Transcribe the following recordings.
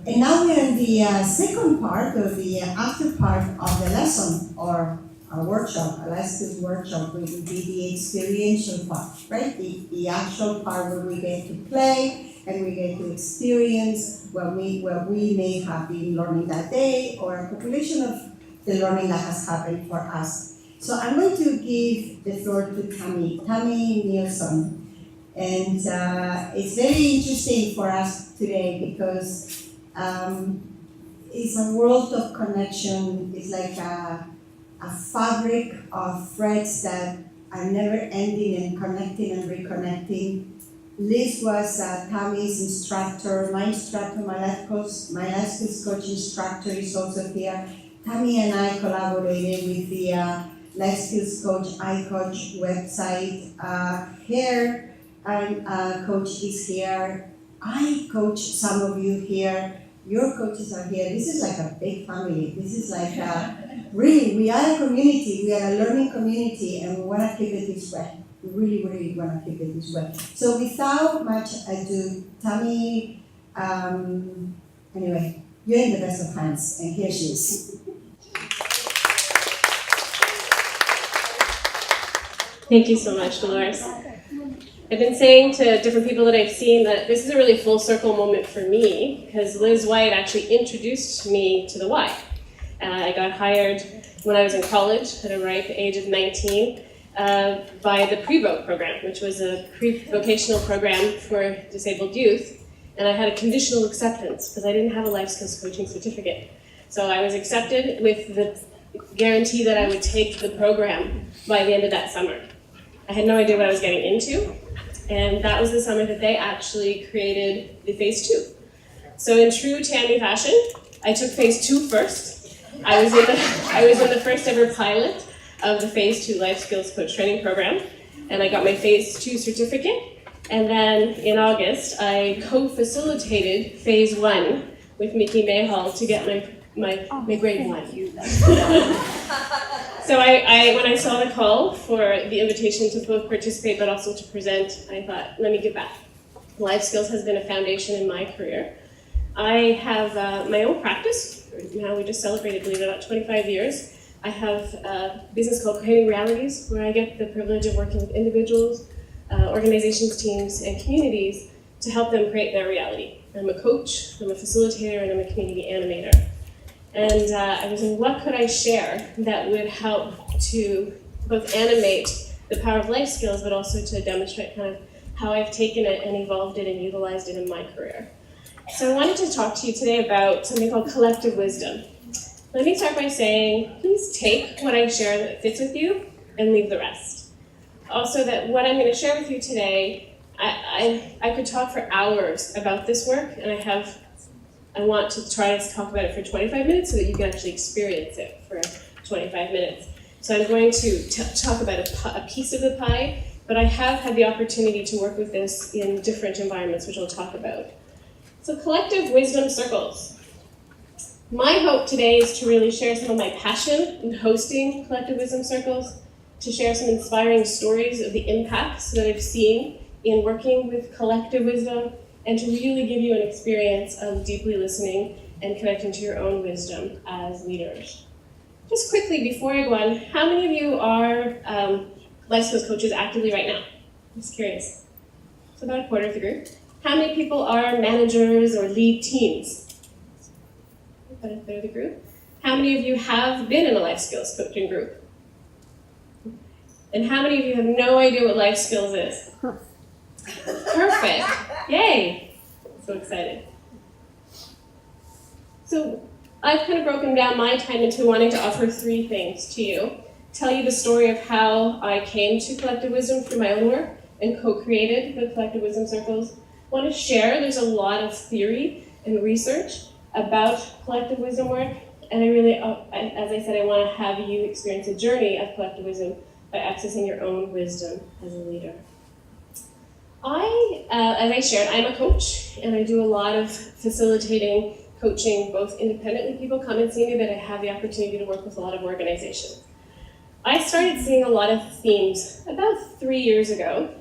And now we're in the second part, or the after part of the lesson, or a workshop, a life skills workshop, which will be the experiential part, right? The actual part where we get to play and we get to experience what we may have been learning that day, or a population of the learning that has happened for us. So I'm going to give the floor to Tammy Nielsen. And it's very interesting for us today because it's a world of connection. It's like a fabric of threads that are never ending and connecting and reconnecting. Liz was Tammy's instructor, my life skills coach instructor is also here. Tammy and I collaborated with the Life Skills Coach iCoach website. Here, coach is here. I coach some of you here. Your coaches are here. This is like a big family. This is like really, we are a community. We are a learning community, and we want to keep it this way. We really, really want to keep it this way. So without much ado, Tammy, anyway, you're in the best of hands, and here she is. Thank you so much, Dolores. I've been saying to different people that I've seen that this is a really full circle moment for me because Liz White actually introduced me to the Y. I got hired when I was in college at a ripe age of 19 by the Pre-Voc program, which was a pre-vocational program for disabled youth. And I had a conditional acceptance because I didn't have a life skills coaching certificate. So I was accepted with the guarantee that I would take the program by the end of that summer. I had no idea what I was getting into, and that was the summer that they actually created the Phase 2. So in true Tammy fashion, I took Phase 2 first. I was in the first ever pilot of the Phase 2 Life Skills Coach Training Program, and I got my Phase 2 certificate, and then in August, I co-facilitated Phase 1 with Mickey Mayhall to get my grade 1. So when I saw the call for the invitation to both participate but also to present, I thought, let me give back. Life skills has been a foundation in my career. I have my own practice. Now we just celebrated, believe it or not, 25 years. I have a business called Creating Realities, where I get the privilege of working with individuals, organizations, teams, and communities to help them create their reality. I'm a coach, I'm a facilitator, and I'm a community animator. And I was thinking, what could I share that would help to both animate the power of life skills, but also to demonstrate kind of how I've taken it and evolved it and utilized it in my career. So I wanted to talk to you today about something called collective wisdom. Let me start by saying, please take what I share that fits with you and leave the rest. Also, that what I'm going to share with you today, I could talk for hours about this work, and I want to try to talk about it for 25 minutes so that you can actually experience it for 25 minutes. So I'm going to talk about a piece of the pie, but I have had the opportunity to work with this in different environments, which I'll talk about. So collective wisdom circles. My hope today is to really share some of my passion in hosting collective wisdom circles, to share some inspiring stories of the impacts that I've seen in working with collective wisdom, and to really give you an experience of deeply listening and connecting to your own wisdom as leaders. Just quickly, before I go on, how many of you are life skills coaches actively right now? I'm just curious. So about a quarter of the group. How many people are managers or lead teams? About a third of the group. How many of you have been in a life skills coaching group? And how many of you have no idea what life skills is? Perfect. Yay. So excited. So I've kind of broken down my time into wanting to offer three things to you. Tell you the story of how I came to Collective Wisdom through my own work and co-created the Collective Wisdom Circles. I want to share, there's a lot of theory and research about collective wisdom work, and I really, as I said, I want to have you experience a journey of collective wisdom by accessing your own wisdom as a leader. As I shared, I'm a coach, and I do a lot of facilitating, coaching, both independently. People come and see me, but I have the opportunity to work with a lot of organizations. I started seeing a lot of themes about 3 years ago.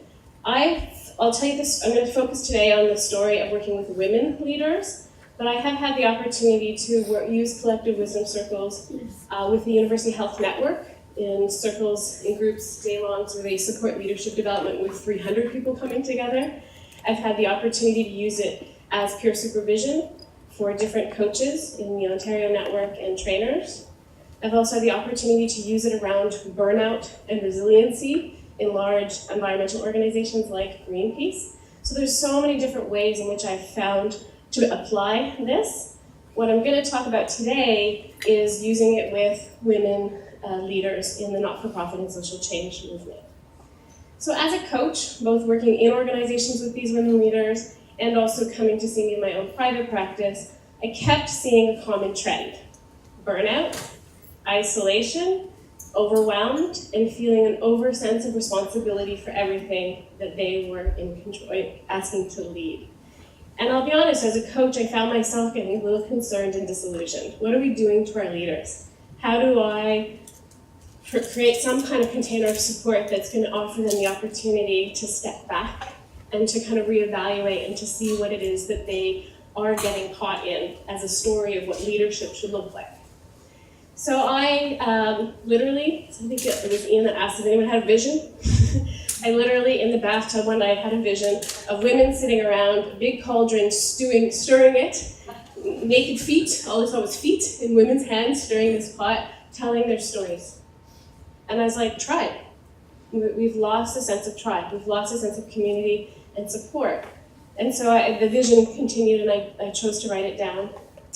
I'll tell you this, I'm going to focus today on the story of working with women leaders, but I have had the opportunity to use collective wisdom circles with the University Health Network in circles, in groups, day-longs, where they support leadership development with 300 people coming together. I've had the opportunity to use it as peer supervision for different coaches in the Ontario Network and trainers. I've also had the opportunity to use it around burnout and resiliency in large environmental organizations like Greenpeace. So there's so many different ways in which I've found to apply this. What I'm going to talk about today is using it with women leaders in the not-for-profit and social change movement. So as a coach, both working in organizations with these women leaders and also coming to see me in my own private practice, I kept seeing a common trend: burnout, isolation, overwhelmed, and feeling an over sense of responsibility for everything that they were in control, asking to lead. And I'll be honest, as a coach, I found myself getting a little concerned and disillusioned. What are we doing to our leaders? How do I create some kind of container of support that's going to offer them the opportunity to step back and to kind of reevaluate and to see what it is that they are getting caught in as a story of what leadership should look like? So I literally, I think it was Ian that asked if anyone had a vision. I literally, in the bathtub one night, had a vision of women sitting around a big cauldron, stirring it, naked feet, all I saw was feet in women's hands stirring this pot, telling their stories. And I was like, tribe. We've lost a sense of tribe. We've lost a sense of community and support. And so the vision continued, and I chose to write it down.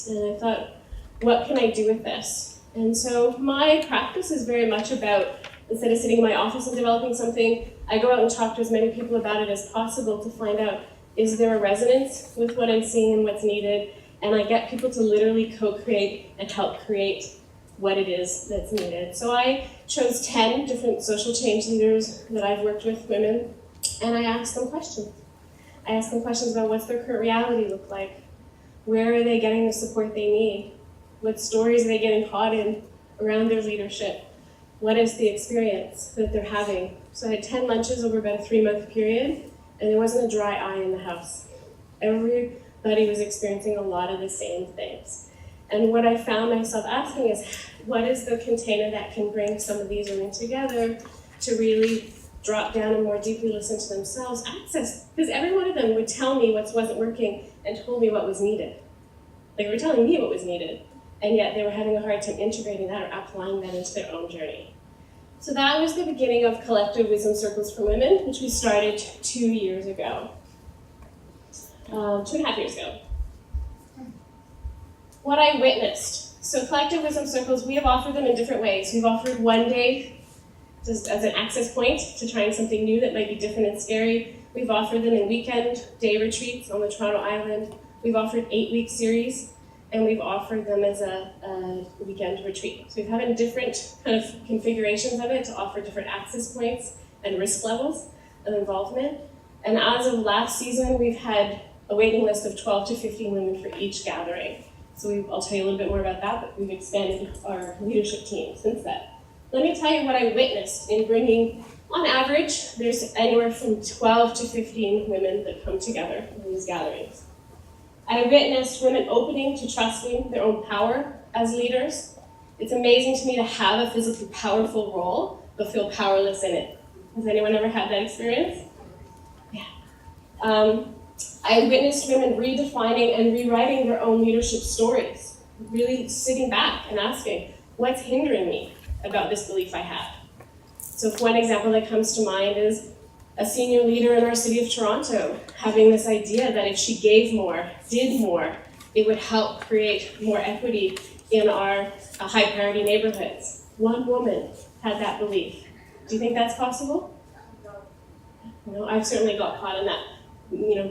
And I thought, what can I do with this? And so my practice is very much about, instead of sitting in my office and developing something, I go out and talk to as many people about it as possible to find out, is there a resonance with what I'm seeing and what's needed? And I get people to literally co-create and help create what it is that's needed. So I chose 10 different social change leaders that I've worked with, women, and I asked them questions. I asked them questions about what's their current reality look like? Where are they getting the support they need? What stories are they getting caught in around their leadership? What is the experience that they're having? So I had 10 lunches over about a 3-month period, and there wasn't a dry eye in the house. Everybody was experiencing a lot of the same things. And what I found myself asking is, what is the container that can bring some of these women together to really drop down and more deeply listen to themselves, access? Because every one of them would tell me what wasn't working and told me what was needed. They were telling me what was needed, and yet they were having a hard time integrating that or applying that into their own journey. So that was the beginning of Collective Wisdom Circles for Women, which we started 2 years ago. 2.5 years ago. What I witnessed. So Collective Wisdom Circles, we have offered them in different ways. We've offered one day just as an access point to trying something new that might be different and scary. We've offered them in weekend day retreats on the Toronto Island. We've offered 8-week series, and we've offered them as a weekend retreat. So we've had different kind of configurations of it to offer different access points and risk levels of involvement. And as of last season, we've had a waiting list of 12 to 15 women for each gathering. So I'll tell you a little bit more about that, but we've expanded our leadership team since then. Let me tell you what I witnessed in bringing, on average, there's anywhere from 12 to 15 women that come together in these gatherings. I witnessed women opening to trusting their own power as leaders. It's amazing to me to have a physically powerful role, but feel powerless in it. Has anyone ever had that experience? Yeah. I witnessed women redefining and rewriting their own leadership stories, really sitting back and asking, what's hindering me about this belief I have? So one example that comes to mind is a senior leader in our city of Toronto having this idea that if she gave more, did more, it would help create more equity in our high priority neighborhoods. One woman had that belief. Do you think that's possible? No, I've certainly got caught in that.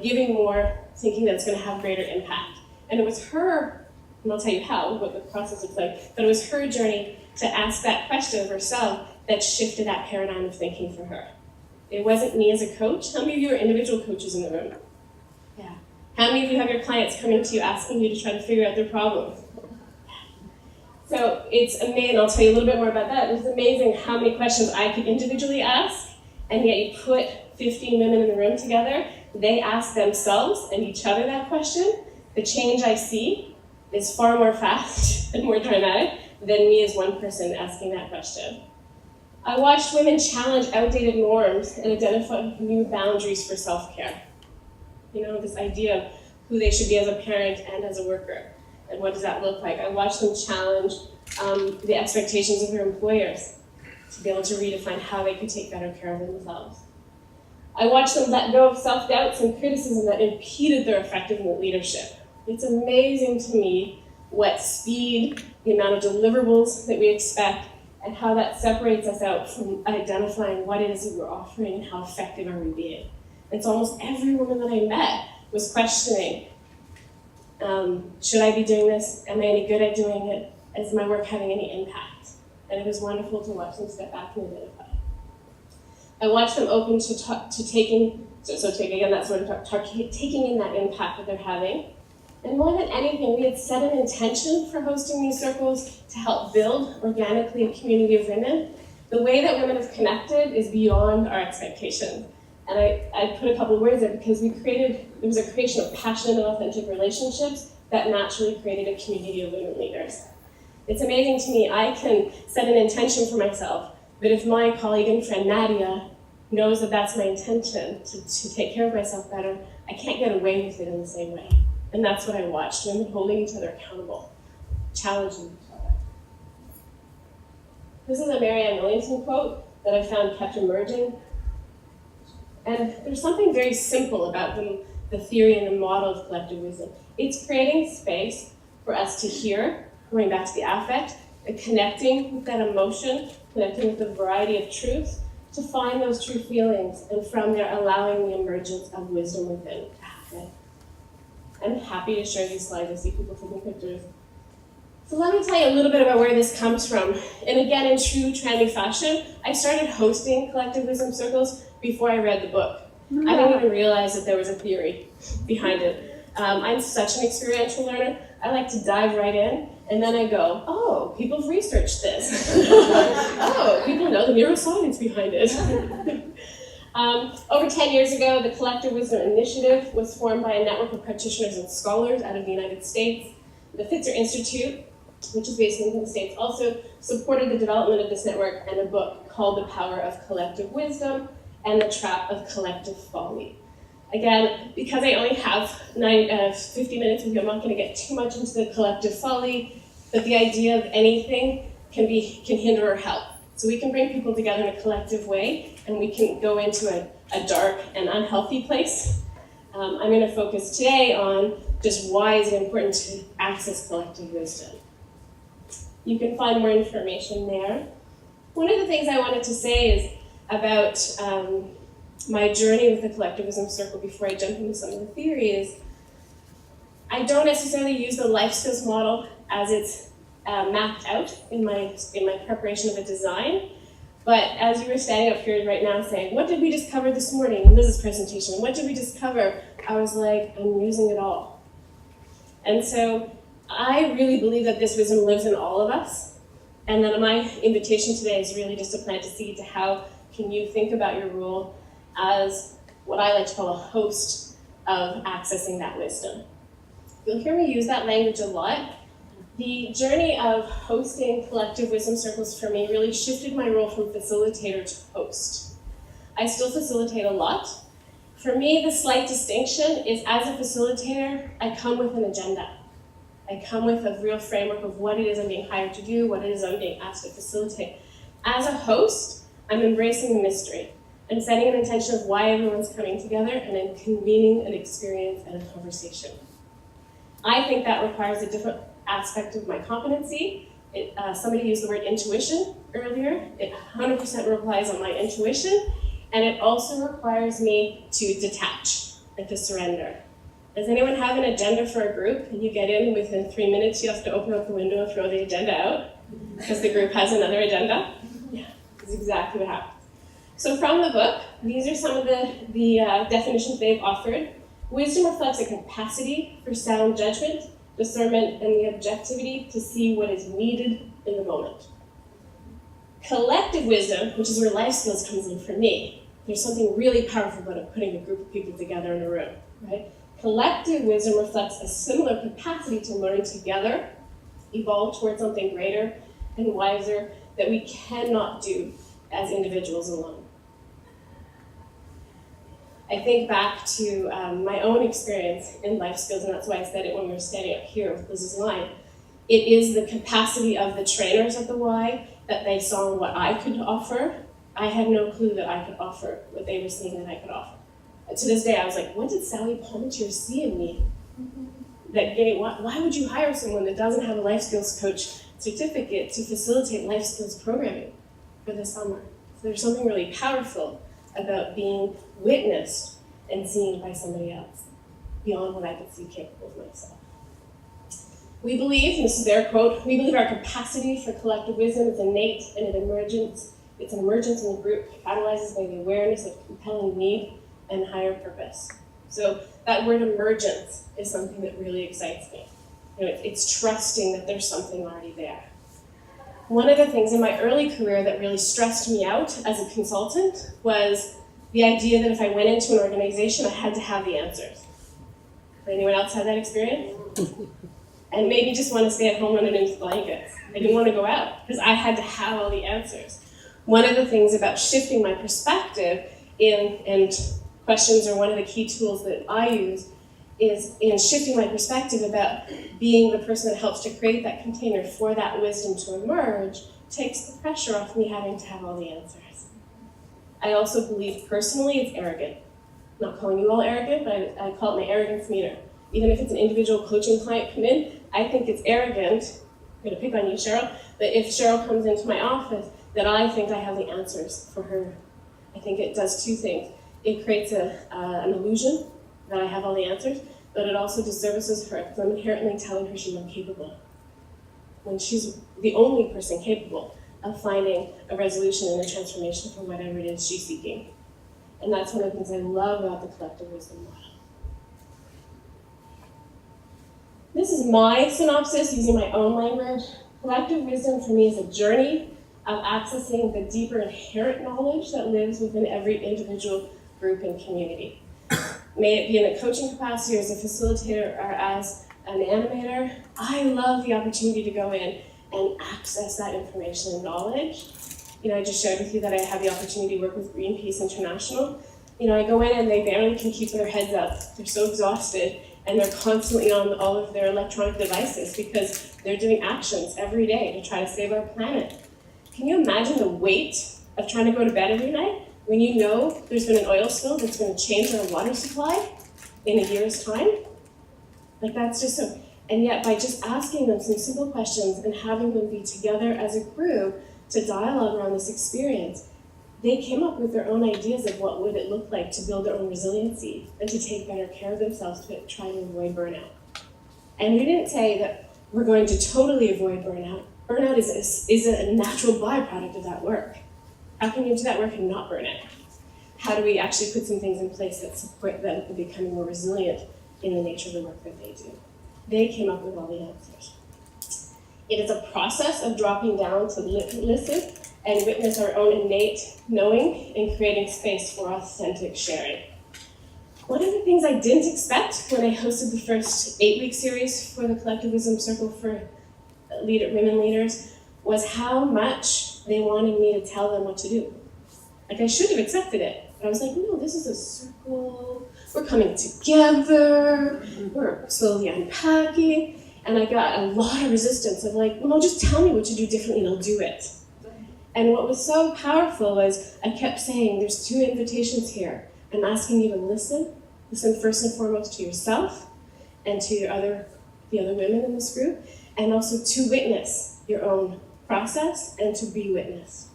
Giving more, thinking that's going to have greater impact. And it was her, and I'll tell you how, what the process looks like, but it was her journey to ask that question of herself that shifted that paradigm of thinking for her. It wasn't me as a coach. How many of you are individual coaches in the room? Yeah. How many of you have your clients coming to you asking you to try to figure out their problems? So it's amazing, I'll tell you a little bit more about that. It's amazing how many questions I could individually ask, and yet you put 15 women in the room together, they ask themselves and each other that question, The change I see is far more fast and more dramatic than me as one person asking that question. I watched women challenge outdated norms and identify new boundaries for self-care. This idea of who they should be as a parent and as a worker, and what does that look like? I watched them challenge the expectations of their employers to be able to redefine how they could take better care of themselves. I watched them let go of self-doubts and criticism that impeded their effective leadership. It's amazing to me what speed, the amount of deliverables that we expect, and how that separates us out from identifying what it is that we're offering and how effective are we being. And so almost every woman that I met was questioning, should I be doing this? Am I any good at doing it? Is my work having any impact? And it was wonderful to watch them step back and identify. I watched them open to taking in that impact that they're having. And more than anything, we had set an intention for hosting these circles to help build organically a community of women. The way that women have connected is beyond our expectations. And I put a couple of words there because there was a creation of passionate and authentic relationships that naturally created a community of women leaders. It's amazing to me, I can set an intention for myself, but if my colleague and friend Nadia knows that that's my intention, to take care of myself better, I can't get away with it in the same way. And that's what I watched, women holding each other accountable, challenging each other. This is a Marianne Williamson quote that I found kept emerging. And there's something very simple about the theory and the model of collective wisdom. It's creating space for us to hear, going back to the affect, and connecting with that emotion, connecting with the variety of truth, to find those true feelings, and from there allowing the emergence of wisdom within to happen. I'm happy to share these slides. I see people taking pictures. So let me tell you a little bit about where this comes from. And again, in true Tranby fashion, I started hosting collective wisdom circles before I read the book. I didn't even realize that there was a theory behind it. I'm such an experiential learner. I like to dive right in, and then I go, oh, people have researched this. Oh, people know the neuroscience behind it. Over 10 years ago, the Collective Wisdom Initiative was formed by a network of practitioners and scholars out of the United States. The Fitzer Institute, which is based in the States, also supported the development of this network and a book called The Power of Collective Wisdom and The Trap of Collective Folly. Again, because I only have 50 minutes with you, I'm not going to get too much into the collective folly, but the idea of anything can hinder or help. So we can bring people together in a collective way, and we can go into a dark and unhealthy place. I'm going to focus today on just why is it important to access collective wisdom. You can find more information there. One of the things I wanted to say is about my journey with the Collective Wisdom Circle before I jump into some of the theory is I don't necessarily use the life skills model as it's mapped out in my preparation of a design. But as you were standing up here right now saying, what did we discover this morning in Liz's presentation? What did we discover? I was like, I'm using it all. And so I really believe that this wisdom lives in all of us. And that my invitation today is really just to plant a seed to how can you think about your role as what I like to call a host of accessing that wisdom. You'll hear me use that language a lot. The journey of hosting collective wisdom circles for me really shifted my role from facilitator to host. I still facilitate a lot. For me, the slight distinction is as a facilitator, I come with an agenda. I come with a real framework of what it is I'm being hired to do, what it is I'm being asked to facilitate. As a host, I'm embracing the mystery and setting an intention of why everyone's coming together and then convening an experience and a conversation. I think that requires a different aspect of my competency. Somebody used the word intuition earlier. It 100% relies on my intuition, and it also requires me to detach and to surrender. Does anyone have an agenda for a group and you get in within 3 minutes you have to open up the window and throw the agenda out because the group has another agenda? Yeah, that's exactly what happens. So from the book, these are some of the definitions they've offered. Wisdom reflects a capacity for sound judgment, discernment, and the objectivity to see what is needed in the moment. Collective wisdom, which is where life skills comes in for me, there's something really powerful about putting a group of people together in a room, right? Collective wisdom reflects a similar capacity to learn together, evolve towards something greater and wiser that we cannot do as individuals alone. I think back to my own experience in life skills, and that's why I said it when we were standing up here with Liz's line. It is the capacity of the trainers at the Y that they saw what I could offer. I had no clue that I could offer what they were seeing that I could offer. To this day, I was like, what did Sally Palmatier see in me? That gave, why would you hire someone that doesn't have a life skills coach certificate to facilitate life skills programming for the summer? So there's something really powerful about being witnessed and seen by somebody else beyond what I could see capable of myself. We believe, and this is their quote, we believe our capacity for collective wisdom is innate and an emergence. It's an emergence in the group, catalyzed by the awareness of compelling need and higher purpose. So that word emergence is something that really excites me. You know, it's trusting that there's something already there. One of the things in my early career that really stressed me out as a consultant was the idea that if I went into an organization, I had to have the answers. Anyone else had that experience? And maybe just want to stay at home underneath blankets. I didn't want to go out because I had to have all the answers. One of the things about shifting my perspective and questions are one of the key tools that I use is in shifting my perspective about being the person that helps to create that container for that wisdom to emerge, takes the pressure off me having to have all the answers. I also believe personally it's arrogant. I'm not calling you all arrogant, but I call it my arrogance meter. Even if it's an individual coaching client come in, I think it's arrogant, I'm gonna pick on you, Cheryl, but if Cheryl comes into my office, that I think I have the answers for her. I think it does two things. It creates an illusion that I have all the answers, but it also disservices her because I'm inherently telling her she's incapable, when she's the only person capable of finding a resolution and a transformation for whatever it is she's seeking. And that's one of the things I love about the collective wisdom model. This is my synopsis using my own language. Collective wisdom for me is a journey of accessing the deeper inherent knowledge that lives within every individual group and community. May it be in a coaching capacity or as a facilitator or as an animator, I love the opportunity to go in and access that information and knowledge. You know, I just shared with you that I have the opportunity to work with Greenpeace International. You know, I go in and they barely can keep their heads up. They're so exhausted and they're constantly on all of their electronic devices because they're doing actions every day to try to save our planet. Can you imagine the weight of trying to go to bed every night when you know there's been an oil spill that's going to change our water supply in a year's time? Like that's just so, and yet by just asking them some simple questions and having them be together as a group to dialogue around this experience, they came up with their own ideas of what would it look like to build their own resiliency and to take better care of themselves to try to avoid burnout. And we didn't say that we're going to totally avoid burnout. Burnout is a natural byproduct of that work. How can you do that work and not burn out? How do we actually put some things in place that support them in becoming more resilient in the nature of the work that they do? They came up with all the answers. It is a process of dropping down to listen and witness our own innate knowing and creating space for authentic sharing. One of the things I didn't expect when I hosted the first 8-week series for the Collective Wisdom Circle for women leaders was how much they wanted me to tell them what to do. Like I should have accepted it, but I was like, no, this is a circle, we're coming together, we're slowly unpacking, and I got a lot of resistance of like, well, no, just tell me what to do differently and I'll do it. And what was so powerful was I kept saying, there's 2 invitations here. I'm asking you to listen first and foremost to yourself and to the other women in this group, and also to witness your own process and to be witnessed.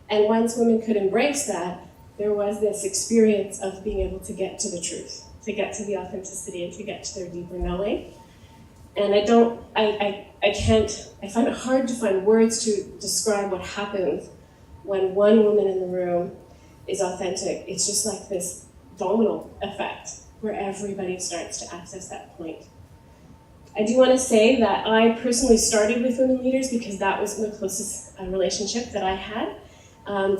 And once women could embrace that, there was this experience of being able to get to the truth, to get to the authenticity, and to get to their deeper knowing. And I find it hard to find words to describe what happens when one woman in the room is authentic. It's just like this domino effect where everybody starts to access that point. I do want to say that I personally started with women leaders because that was the closest relationship that I had.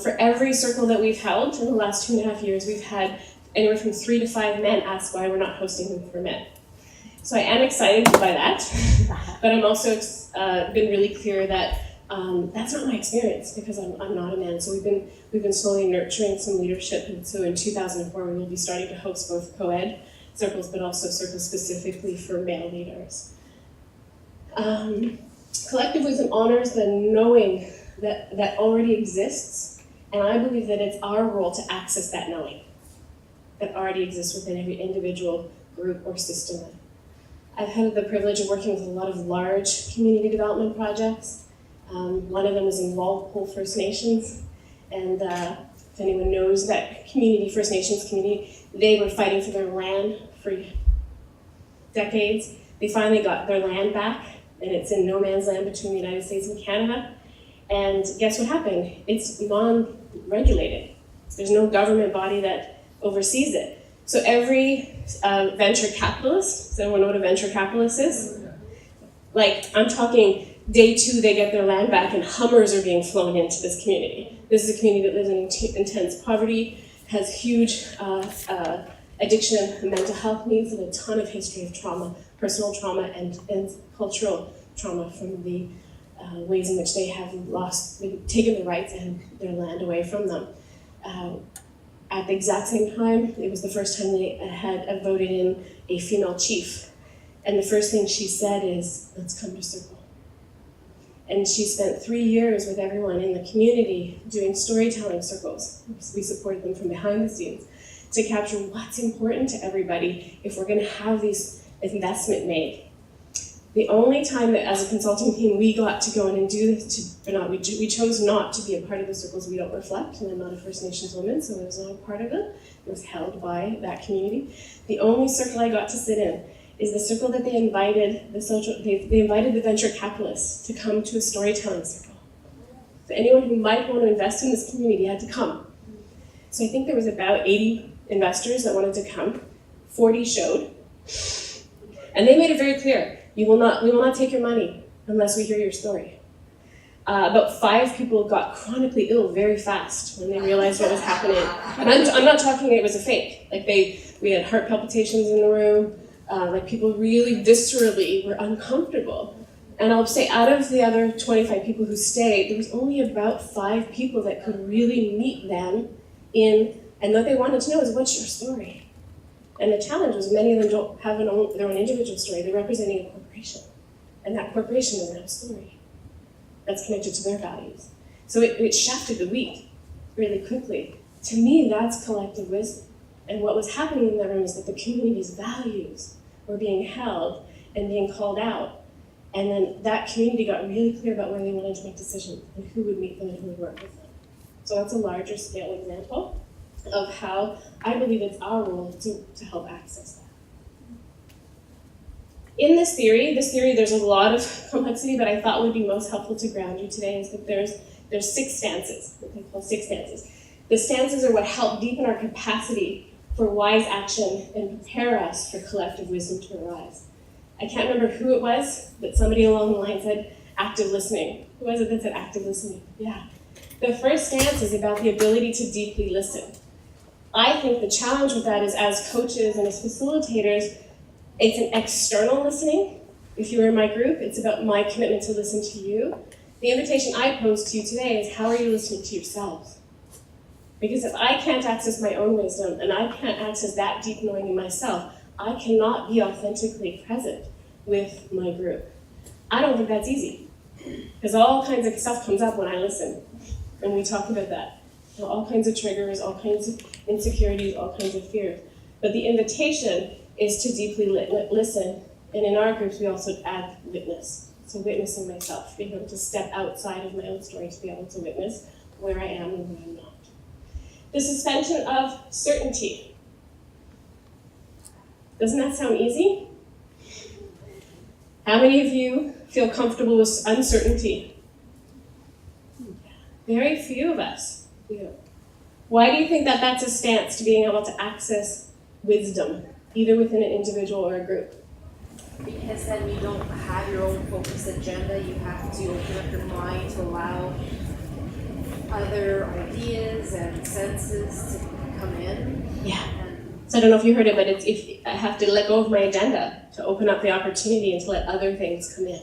For every circle that we've held in the last 2.5 years, we've had anywhere from 3 to 5 men ask why we're not hosting them for men. So I am excited by that, but I'm also been really clear that that's not my experience because I'm not a man. So we've been slowly nurturing some leadership, and so in 2004 we will be starting to host both co-ed circles, but also circles specifically for male leaders. Collective wisdom honors the knowing that already exists, and I believe that it's our role to access that knowing that already exists within every individual group or system. I've had the privilege of working with a lot of large community development projects. One of them was in Walpole First Nations, and if anyone knows that community, First Nations community, they were fighting for their land for decades. They finally got their land back, and it's in no man's land between the United States and Canada. And guess what happened? It's non-regulated. There's no government body that oversees it. So every venture capitalist, does anyone know what a venture capitalist is? Like, I'm talking day 2, they get their land back and Hummers are being flown into this community. This is a community that lives in intense poverty, has huge addiction and mental health needs, and a ton of history of trauma, personal trauma and cultural trauma from the ways in which they have taken their rights and their land away from them. At the exact same time, it was the first time they had voted in a female chief. And the first thing she said is, let's come to circle. And she spent 3 years with everyone in the community doing storytelling circles. We supported them from behind the scenes to capture what's important to everybody if we're gonna have this investment made. The only time that as a consulting team we got to go in and do this, we chose not to be a part of the circles we don't reflect, and I'm not a First Nations woman, so I was not a part of it. It was held by that community. The only circle I got to sit in is the circle that they invited they invited the venture capitalists to come to a storytelling circle. So anyone who might want to invest in this community had to come. So I think there was about 80 investors that wanted to come. 40 showed. And they made it very clear, we will not take your money unless we hear your story. About 5 people got chronically ill very fast when they realized what was happening. And I'm not talking it was a fake. Like we had heart palpitations in the room. Like people really viscerally were uncomfortable. And I'll say out of the other 25 people who stayed, there was only about 5 people that could really meet them and what they wanted to know is, what's your story? And the challenge was many of them don't have their own individual story. They're representing a corporation. And that corporation doesn't have a story that's connected to their values. So it shafted the weak really quickly. To me, that's collective wisdom. And what was happening in that room is that the community's values were being held and being called out. And then that community got really clear about where they wanted to make decisions and who would meet them and who would work with them. So that's a larger scale example of how I believe it's our role to help access that. In this theory, there's a lot of complexity, but I thought would be most helpful to ground you today is that there's 6 stances, what they call 6 stances. The stances are what help deepen our capacity for wise action and prepare us for collective wisdom to arise. I can't remember who it was, but somebody along the line said active listening. Who was it that said active listening? Yeah. The first stance is about the ability to deeply listen. I think the challenge with that is as coaches and as facilitators, it's an external listening. If you were in my group, it's about my commitment to listen to you. The invitation I pose to you today is, how are you listening to yourselves? Because if I can't access my own wisdom and I can't access that deep knowing in myself, I cannot be authentically present with my group. I don't think that's easy, because all kinds of stuff comes up when I listen, and we talk about that. All kinds of triggers, all kinds of insecurities, all kinds of fears. But the invitation is to deeply listen, and in our groups we also add witness. So witnessing myself, being able to step outside of my own story to be able to witness where I am and where I'm not. The suspension of certainty. Doesn't that sound easy? How many of you feel comfortable with uncertainty? Very few of us do. Why do you think that that's a stance to being able to access wisdom, either within an individual or a group? Because then you don't have your own focused agenda. You have to open up your mind to allow other ideas and senses to come in. Yeah. And So I don't know if you heard it, but it's if I have to let go of my agenda to open up the opportunity and to let other things come in.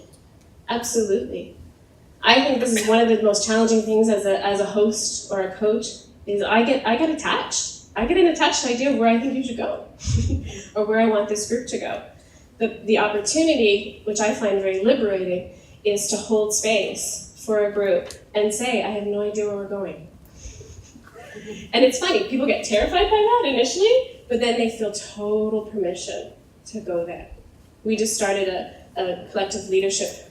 Absolutely. I think this is one of the most challenging things as a host or a coach is I get attached. I get an attached idea of where I think you should go or where I want this group to go. The opportunity, which I find very liberating, is to hold space for a group and say, I have no idea where we're going. And it's funny, people get terrified by that initially, but then they feel total permission to go there. We just started a collective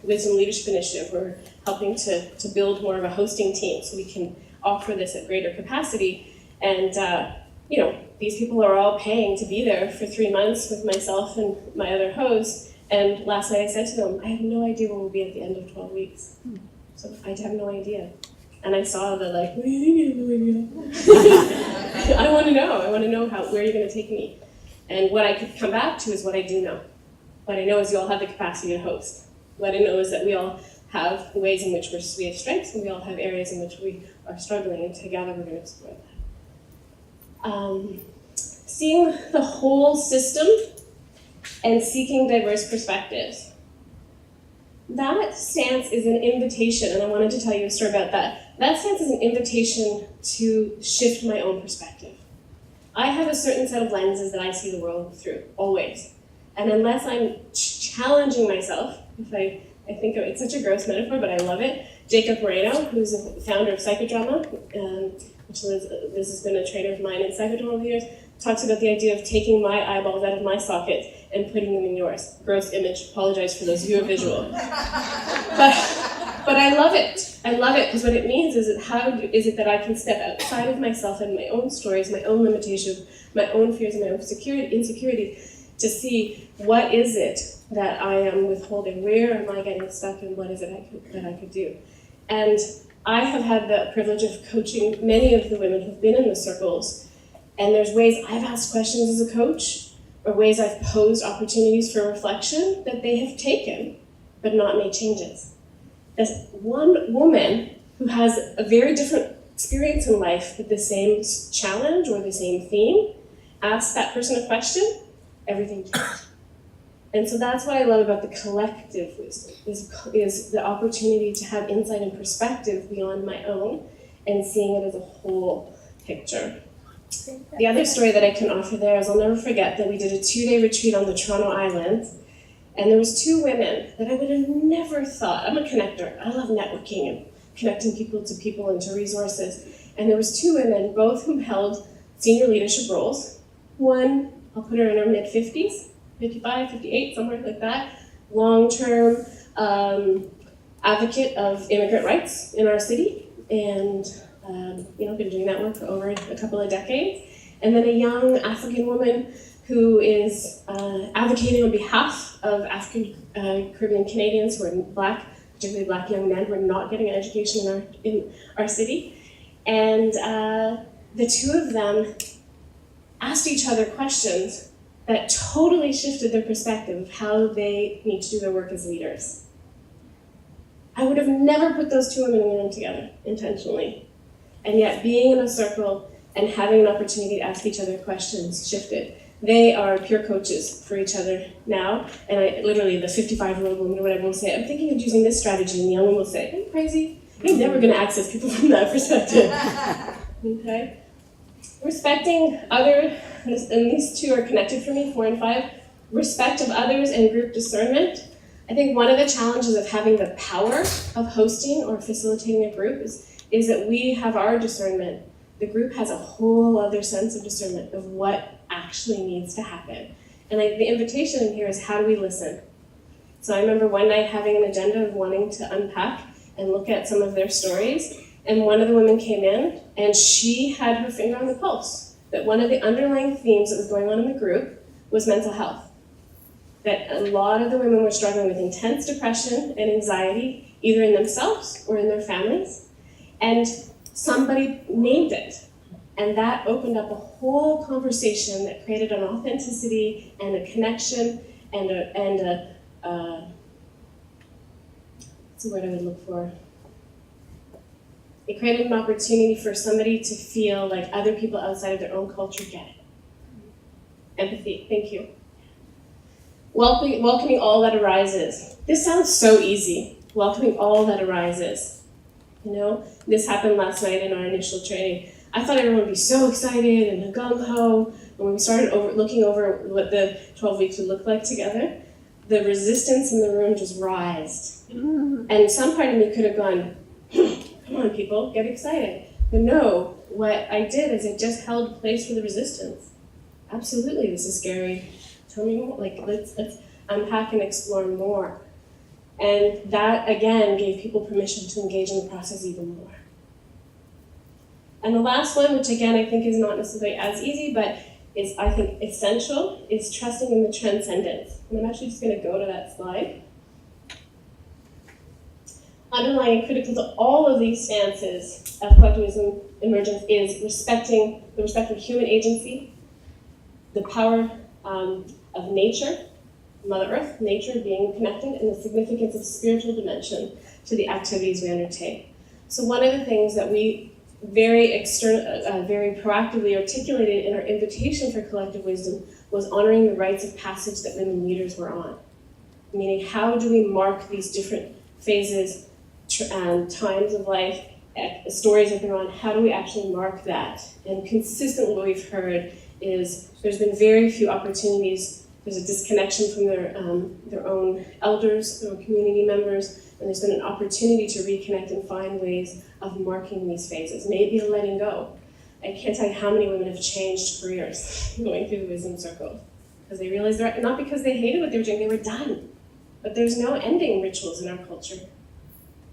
wisdom leadership initiative. We're helping to build more of a hosting team so we can offer this at greater capacity. And these people are all paying to be there for 3 months with myself and my other hosts. And last night I said to them, I have no idea where we'll be at the end of 12 weeks. So I have no idea. And I saw the like, what do you mean you have no idea? I want to know where you're going to take me. And what I could come back to is what I do know. What I know is you all have the capacity to host. What I know is that we all have ways in which we have strengths, and we all have areas in which we are struggling, and together we're going to explore that. Seeing the whole system and seeking diverse perspectives. That stance is an invitation, and I wanted to tell you a story about that. That stance is an invitation to shift my own perspective. I have a certain set of lenses that I see the world through, always. And unless I'm challenging myself, I think it's such a gross metaphor, but I love it. Jacob Moreno, who's the founder of Psychodrama, this has been a trainer of mine in Psychodrama over the years, talks about the idea of taking my eyeballs out of my sockets and putting them in yours. Gross image, apologize for those of you who are visual. But I love it. I love it because what it means is how is it that I can step outside of myself and my own stories, my own limitations, my own fears, and my own insecurities to see what is it that I am withholding, where am I getting stuck, and what is it that I could do. And I have had the privilege of coaching many of the women who've been in the circles, and there's ways I've asked questions as a coach, or ways I've posed opportunities for reflection that they have taken, but not made changes. As one woman who has a very different experience in life with the same challenge or the same theme, asks that person a question, everything changed. And so that's what I love about the collective wisdom, is the opportunity to have insight and perspective beyond my own and seeing it as a whole picture. The other story that I can offer there is I'll never forget that we did a 2-day retreat on the Toronto Island, and there was 2 women that I would have never thought. I'm a connector. I love networking and connecting people and to resources. And there was 2 women, both who held senior leadership roles. One, I'll put her in her mid-50s, 55, 58, somewhere like that, long-term advocate of immigrant rights in our city, and been doing that work for over a couple of decades. And then a young African woman who is advocating on behalf of African Caribbean Canadians who are Black, particularly Black young men who are not getting an education in our city. And the 2 of them asked each other questions that totally shifted their perspective of how they need to do their work as leaders. I would have never put those 2 women in a room together intentionally. And yet being in a circle and having an opportunity to ask each other questions shifted. They are peer coaches for each other now. And I literally, the 55-year-old woman or whatever will say, I'm thinking of using this strategy. And the young one will say, are you crazy? You're never going to access people from that perspective. Okay? Respecting other, and these 2 are connected for me, 4 and 5, respect of others and group discernment. I think one of the challenges of having the power of hosting or facilitating a group is that we have our discernment. The group has a whole other sense of discernment of what actually needs to happen. And the invitation in here is, how do we listen? So I remember one night having an agenda of wanting to unpack and look at some of their stories. And one of the women came in, and she had her finger on the pulse, that one of the underlying themes that was going on in the group was mental health. That a lot of the women were struggling with intense depression and anxiety, either in themselves or in their families. And somebody named it. And that opened up a whole conversation that created an authenticity and a connection and a what's the word I would look for? It created an opportunity for somebody to feel like other people outside of their own culture get it. Empathy, thank you. Welcoming all that arises. This sounds so easy, welcoming all that arises. You know, this happened last night in our initial training. I thought everyone would be so excited and gung-ho, and when we started looking over what the 12 weeks would look like together, the resistance in the room just rised. And some part of me could have gone, come on people, get excited. But no, what I did is I just held place for the resistance. Absolutely, this is scary. Tell me more, like let's unpack and explore more. And that again gave people permission to engage in the process even more. And the last one, which again I think is not necessarily as easy, but is I think essential, is trusting in the transcendence. And I'm actually just going to go to that slide. Underlying critical to all of these stances of collectivism emergence is respecting the respect of human agency, the power of nature, Mother Earth, nature being connected, and the significance of spiritual dimension to the activities we undertake. So one of the things that we very proactively articulated in our invitation for collective wisdom was honoring the rites of passage that women leaders were on. Meaning, how do we mark these different phases, times of life, stories that they're on, how do we actually mark that? And consistently what we've heard is there's been very few opportunities. There's a disconnection from their own elders, their own community members, and there's been an opportunity to reconnect and find ways of marking these phases, maybe a letting go. I can't tell you how many women have changed careers going through the wisdom circle because they realized they're not because they hated what they were doing, they were done. But there's no ending rituals in our culture.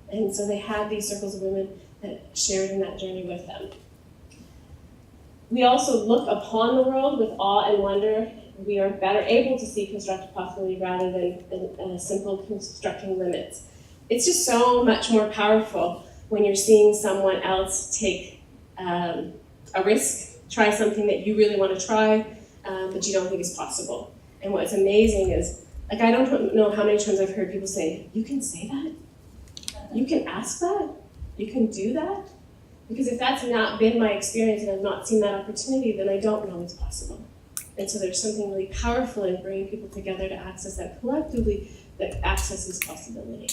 And so they had these circles of women that shared in that journey with them. We also look upon the world with awe and wonder. We are better able to see constructive possibility rather than simple constructing limits. It's just so much more powerful when you're seeing someone else take a risk, try something that you really want to try, but you don't think is possible. And what's amazing is, like, I don't know how many times I've heard people say, you can say that? You can ask that? You can do that? Because if that's not been my experience and I've not seen that opportunity, then I don't know it's possible. And so there's something really powerful in bringing people together to access that collectively, that accesses possibility.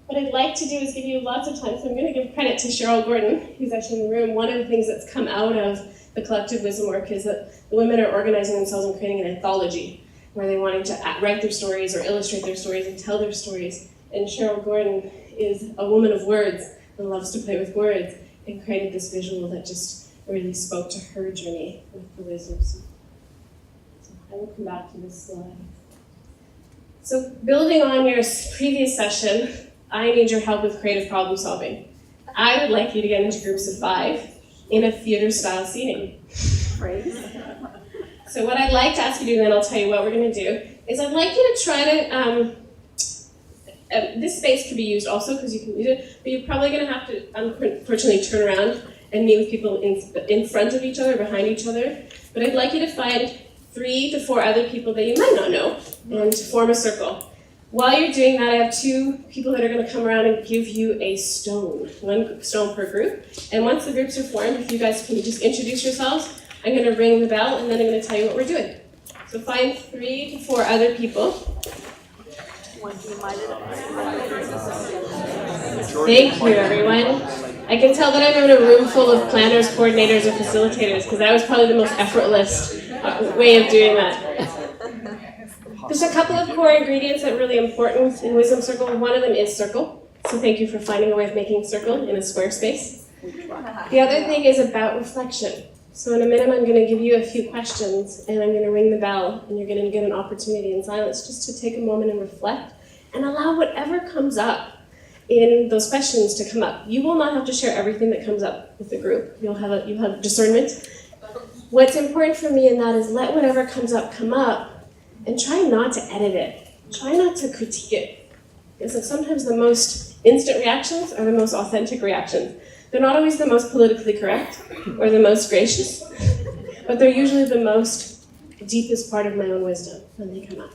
What I'd like to do is give you lots of time, so I'm going to give credit to Cheryl Gordon, who's actually in the room. One of the things that's come out of the collective wisdom work is that the women are organizing themselves and creating an anthology where they wanted to write their stories or illustrate their stories and tell their stories. And Cheryl Gordon is a woman of words and loves to play with words and created this visual that just really spoke to her journey with the wisdom. So I will come back to this slide. So building on your previous session, I need your help with creative problem solving. I would like you to get into groups of 5 in a theater-style seating. So what I'd like to ask you to do, and then I'll tell you what we're going to do, is I'd like you to try to, this space could be used also because you can use it, but you're probably going to have to, unfortunately, turn around and meet with people in front of each other, behind each other. But I'd like you to find 3 to 4 other people that you might not know and to form a circle. While you're doing that, I have 2 people that are going to come around and give you a stone, 1 stone per group. And once the groups are formed, if you guys can just introduce yourselves, I'm going to ring the bell and then I'm going to tell you what we're doing. So find 3 to 4 other people. Thank you, everyone. I can tell that I'm in a room full of planners, coordinators, and facilitators because that was probably the most effortless way of doing that. There's a couple of core ingredients that are really important in Wisdom Circle. One of them is circle. So thank you for finding a way of making circle in a square space. The other thing is about reflection. So in a minute, I'm going to give you a few questions, and I'm going to ring the bell, and you're going to get an opportunity in silence just to take a moment and reflect, and allow whatever comes up in those questions to come up. You will not have to share everything that comes up with the group. You'll have discernment. What's important for me in that is let whatever comes up come up, and try not to edit it. Try not to critique it. Because sometimes the most instant reactions are the most authentic reactions. They're not always the most politically correct or the most gracious, but they're usually the most deepest part of my own wisdom when they come up.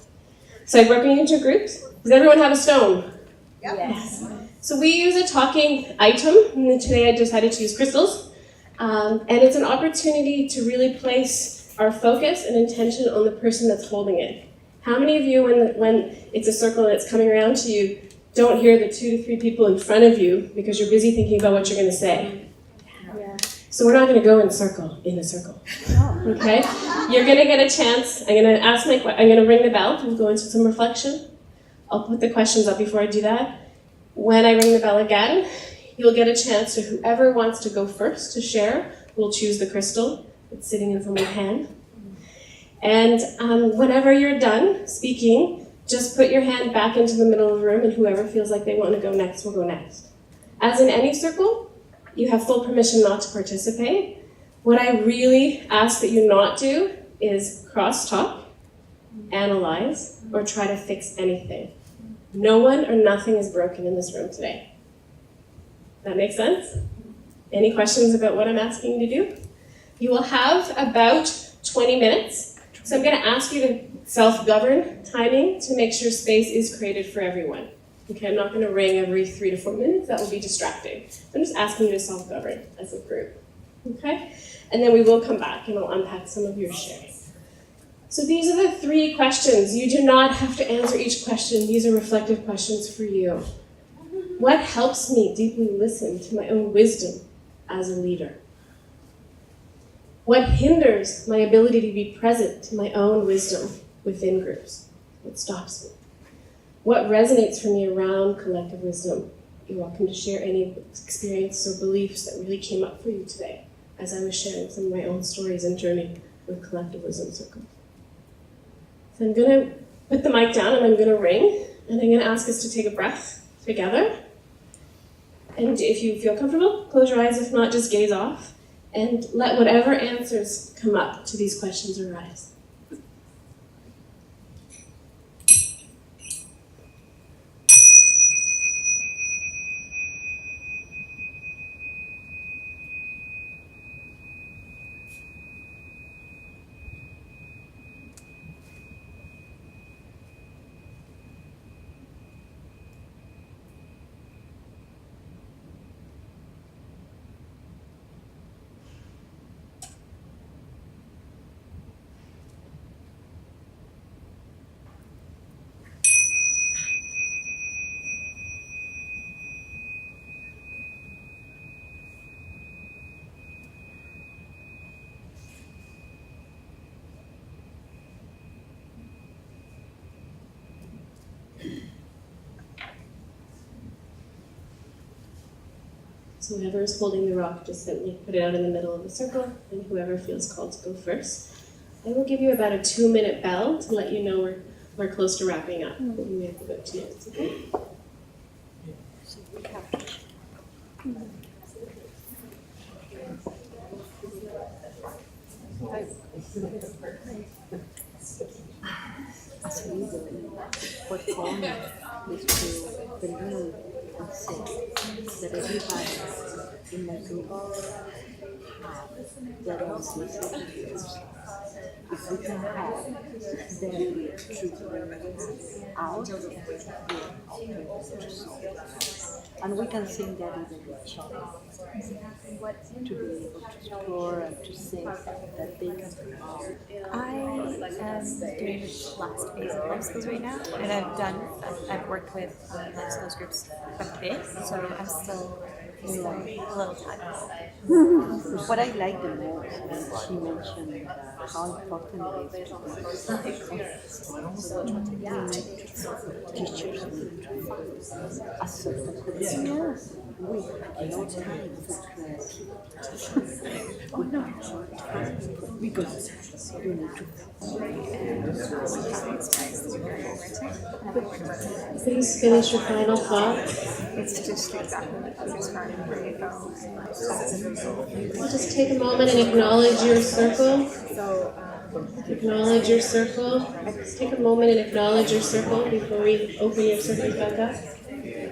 So I'm working into groups. Does everyone have a stone? Yes. So we use a talking item, and today I decided to use crystals. And it's an opportunity to really place our focus and intention on the person that's holding it. How many of you, when it's a circle and it's coming around to you, don't hear the 2 to 3 people in front of you because you're busy thinking about what you're going to say? Yeah. So we're not going to go in a circle. Okay? You're going to get a chance. I'm going to ring the bell and go into some reflection. I'll put the questions up before I do that. When I ring the bell again, you'll get a chance to whoever wants to go first to share will choose the crystal that's sitting in someone's hand. And whenever you're done speaking, just put your hand back into the middle of the room and whoever feels like they want to go next will go next. As in any circle, you have full permission not to participate. What I really ask that you not do is cross-talk, analyze, or try to fix anything. No one or nothing is broken in this room today. That make sense? Any questions about what I'm asking you to do? You will have about 20 minutes. So I'm going to ask you to self-govern timing to make sure space is created for everyone. Okay, I'm not going to ring every 3 to 4 minutes. That will be distracting. I'm just asking you to self-govern as a group. Okay? And then we will come back and I'll unpack some of your shares. So these are the 3 questions. You do not have to answer each question. These are reflective questions for you. What helps me deeply listen to my own wisdom as a leader? What hinders my ability to be present to my own wisdom within groups? What stops me? What resonates for me around collective wisdom? You're welcome to share any experiences or beliefs that really came up for you today as I was sharing some of my own stories and journey with collective wisdom circles. So I'm going to put the mic down and I'm going to ring and I'm going to ask us to take a breath together. And if you feel comfortable, close your eyes. If not, just gaze off and let whatever answers come up to these questions arise. So whoever is holding the rock, just simply put it out in the middle of the circle, and whoever feels called to go first. I will give you about a 2-minute bell to let you know we're close to wrapping up. We have about 2 minutes, okay? As a leader, what calling is to believe and say that everybody in my group have their own messages. If we can have their truth out, and we can sing that even with children. To be able to explore and to sing that they can be out. I am doing the last phase of life skills right now, and I've worked with life skills groups quite a bit, so I'm still a little time. What I like the most is she mentioned how important it is to be teachers need to accept we have no time for creativity. We have short time because you need to Please finish your final thoughts. It's just exactly like I was describing where you go. I'll just take a moment and acknowledge your circle. Acknowledge your circle. Just take a moment and acknowledge your circle before we open your circles back up.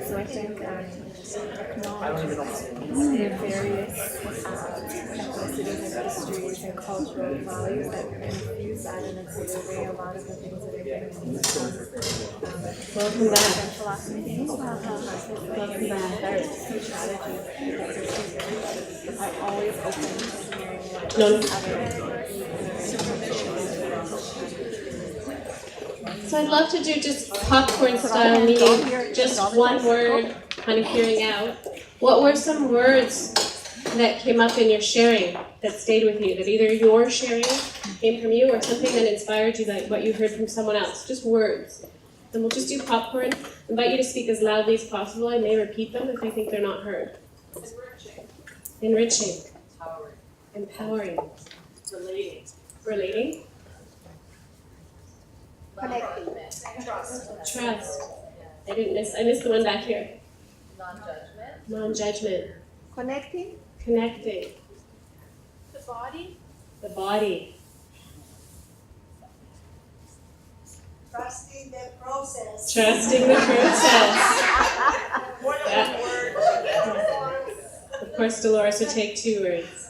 So I think acknowledges the various ethnicities and histories and cultural values that infuse that, and it's literally a lot of the things that are bringing Welcome back. philosophy. Welcome back. I'm always open to hearing what No. So I'd love to do just popcorn style meeting, just one word, kind of hearing out. What were some words that came up in your sharing that stayed with you, that either your sharing came from you or something that inspired you, like what you heard from someone else? Just words. And we'll just do popcorn. I invite you to speak as loudly as possible. I may repeat them if I think they're not heard. Enriching. Empowering. Relating. Connecting. Trust. I missed the one back here. Non-judgment. Non-judgment. Connecting. Connecting. The body. The body. Trusting the process. Trusting the process. One of Yeah. the words. Of course, Dolores would take 2 words.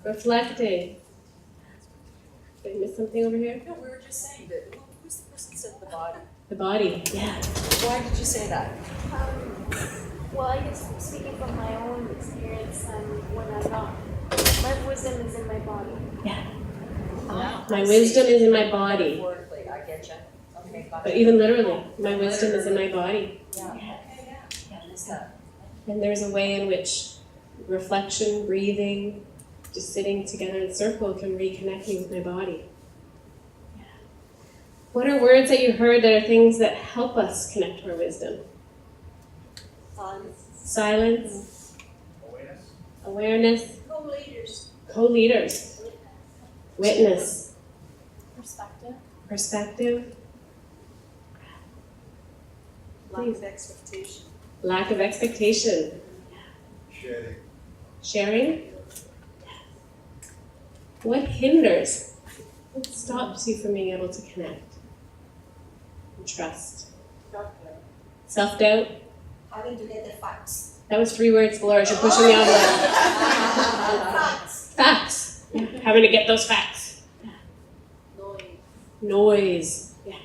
Reflecting. Did I miss something over here? No, we were just saying that, who's the person who said the body? The body. Yeah. Why did you say that? Well, I guess speaking from my own experience, when I'm not, my wisdom is in my body. My wisdom is in my body. Wordly, I get you. Okay, got But it. even literally, my wisdom is in my body. Yeah, missed that. And there's a way in which reflection, breathing, just sitting together in a circle can reconnect me with my body. What are words that you heard that are things that help us connect to our wisdom? Silence. Awareness. Co-leaders. Co-leaders. Witness. Perspective. Perspective. Lack of expectation. Lack of expectation. Sharing. What hinders? What stops you from being able to connect? And trust. Self-doubt. Having to get the facts. That was 3 words, Dolores. You're pushing the envelope. Facts. Facts. Having to get those facts. Noise. Yeah.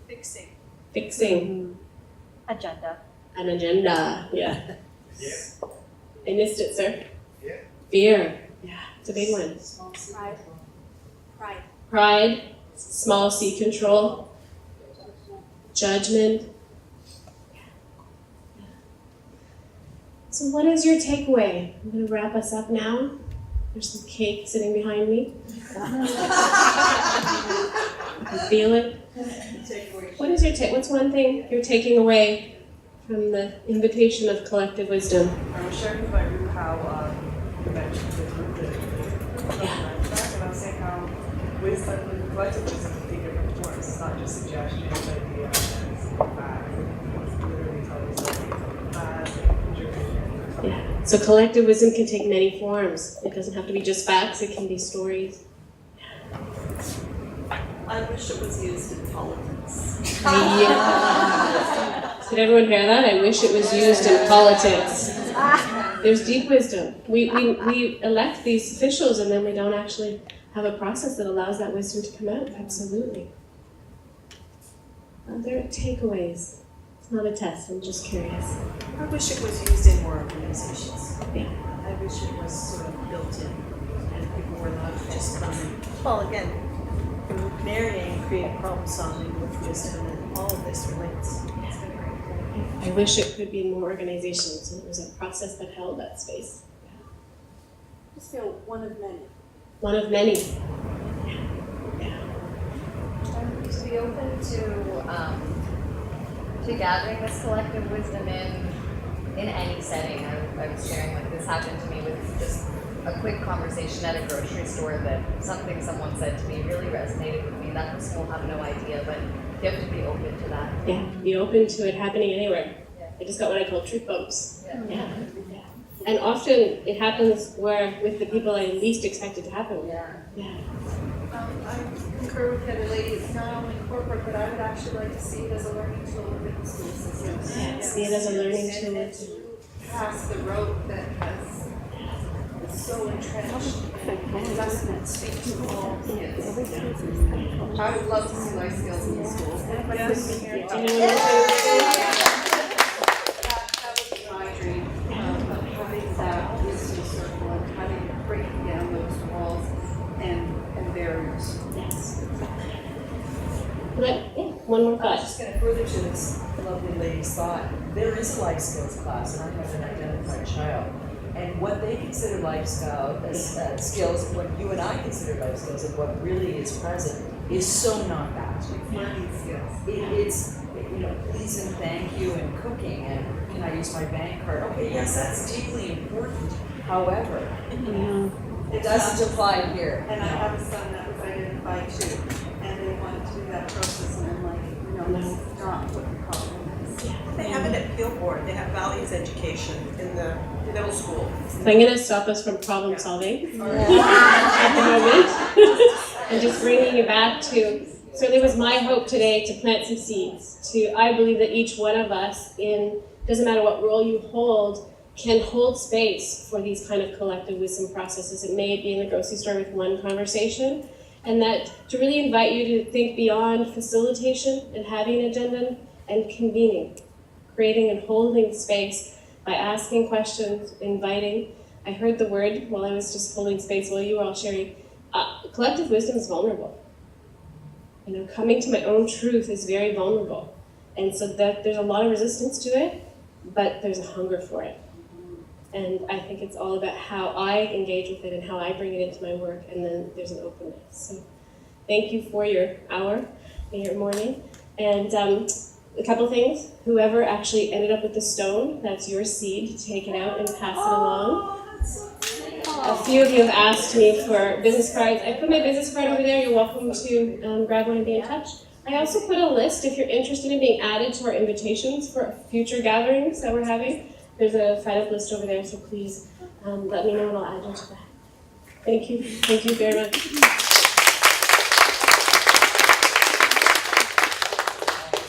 Fixing. Fixing. Agenda. An agenda. Yeah. I missed it, sir. Yeah. Fear. Yeah. It's a big one. Pride. Pride. Pride. Small c control. Judgment. So what is your takeaway? I'm going to wrap us up now. There's some cake sitting behind me. You can feel it. What is your what's one thing you're taking away from the invitation of collective wisdom? I was sharing with my group how you mentioned the group that and I was saying how wisdom, collective wisdom can take different forms. It's not just suggestions, ideas, and facts. It's literally telling something Yeah. So collective wisdom can take many forms. It doesn't have to be just facts, it can be stories. I wish it was used in politics. Yeah. Did everyone hear that? I wish it was used in politics. There's deep wisdom. We elect these officials and then we don't actually have a process that allows that wisdom to come out. Absolutely. Other takeaways. It's not a test, I'm just curious. I wish it was used in more organizations. Yeah. I wish it was sort of built in and people were allowed to just come and, well, again, marrying creative problem solving with wisdom and all of this relates. I wish it could be in more organizations and it was a process that held that space. Just feel one of many. One of many. To be open to gathering this collective wisdom in any setting. I was sharing, like, this happened to me with just a quick conversation at a grocery store that something someone said to me really resonated with me. That person will have no idea, but you have to be open to that. Yeah, be open to it happening anywhere. Yeah. I just got what I call truth bumps. Yeah. Yeah. And often it happens where with the people I least expect it to happen. Yeah. Yeah. I'm concur with Heather Lady, it's not only corporate, but I would actually like to see it as a learning tool within the school system. Yeah, see it as a learning tool. And to pass the road that has so entrenched in investment speak to all kids. I would love to see life skills in the schools. Anybody listening here? That would be my dream, of having that wisdom circle and having, breaking down those walls and barriers. Yes. But, yeah, one more I was thought. just gonna further to this lovely lady's thought, there is a life skills class, and I have an identified child. And what they consider lifestyle skills, what you and I consider life skills, and what really is present, is so not that. Learning skills. It's, please and thank you and cooking and can I use my bank card? Okay, yes, that's deeply important. However, it doesn't apply here. And I have a son that was identified too, and they wanted to do that process, and I'm like, no, that's not what the problem is. They have it at Fieldboard, they have values education in the middle school. So I'm going to stop us from problem solving at the moment and just bringing you back to, certainly it was my hope today to plant some seeds. I believe that each one of us, doesn't matter what role you hold, can hold space for these kind of collective wisdom processes. It may be in the grocery store with one conversation, and that to really invite you to think beyond facilitation and having an agenda and convening, creating and holding space by asking questions, inviting. I heard the word while I was just holding space while you were all sharing. Collective wisdom is vulnerable. Coming to my own truth is very vulnerable. And so that there's a lot of resistance to it, but there's a hunger for it. And I think it's all about how I engage with it and how I bring it into my work, and then there's an openness. So thank you for your hour in your morning. And a couple things. Whoever actually ended up with the stone, that's your seed. Take it out and pass it along. A few of you have asked me for business cards. I put my business card over there. You're welcome to grab one and be in touch. I also put a list if you're interested in being added to our invitations for future gatherings that we're having. There's a sign-up list over there, so please let me know and I'll add you to that. Thank you. Thank you very much.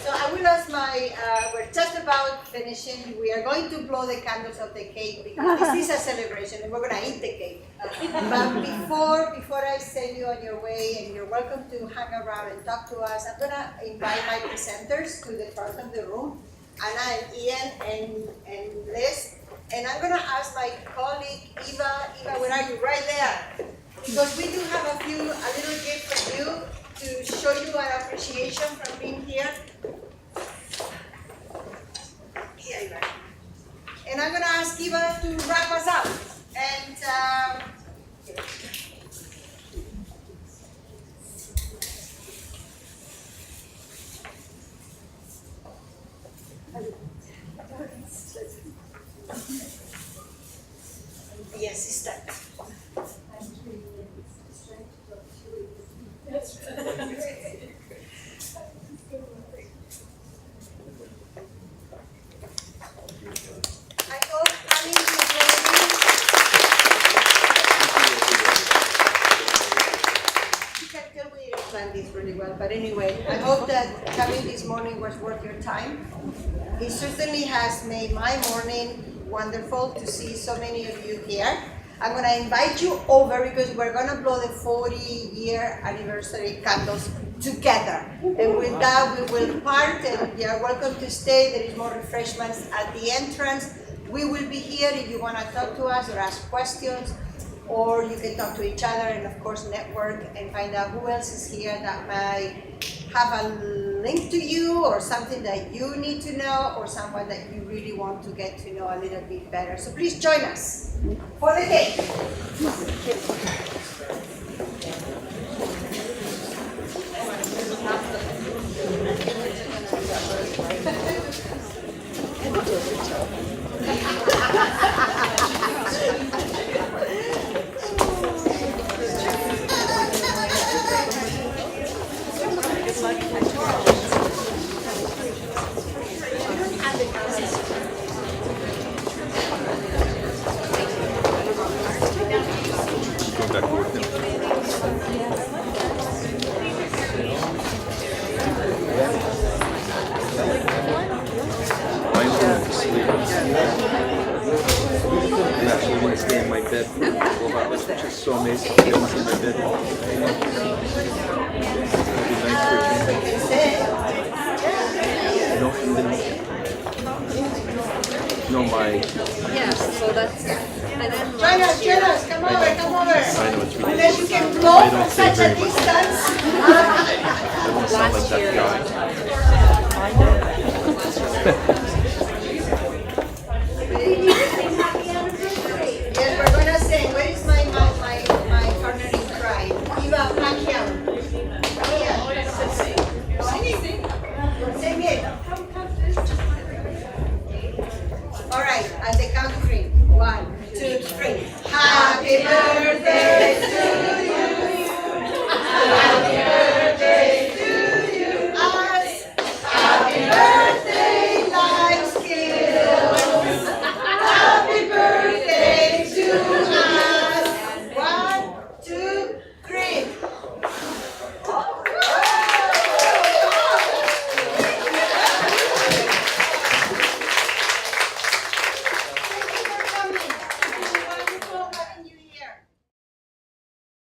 So I will ask we're just about finishing. We are going to blow the candles of the cake because this is a celebration and we're going to eat the cake. But before I send you on your way, and you're welcome to hang around and talk to us, I'm going to invite my presenters to the front of the room, Anna and Ian and Liz. And I'm going to ask my colleague, Eva, where are you? Right there. Because we do have a little gift for you to show you our appreciation from being here. Here you are. And I'm going to ask Eva to wrap us up. And yes, it's that. I hope having you can tell we didn't plan this really well, but anyway, I hope that coming this morning was worth your time. It certainly has made my morning wonderful to see so many of you here. I'm going to invite you over because we're going to blow the 40-year anniversary candles together. And with that, we will part, and you are welcome to stay. There is more refreshments at the entrance. We will be here if you want to talk to us or ask questions, or you can talk to each other and, of course, network and find out who else is here that might have a link to you or something that you need to know or someone that you really want to get to know a little bit better. So please join us for the cake. Contact with him. I'm actually going to stay in my bed for a couple of hours, which is so amazing. I get into my bed. It'll be nice for a change. No, you didn't. No, my. Yeah, so that's, and then Join us, come over, come over. I know it's ridiculous. Unless you can I go don't from say such a very much. distance. I don't sound like that guy. Yes, we're gonna sing. Where is my partner in crime? Eva Pacquiao. Sing it. All right, at the count of 3. 1, 2, 3. Happy birthday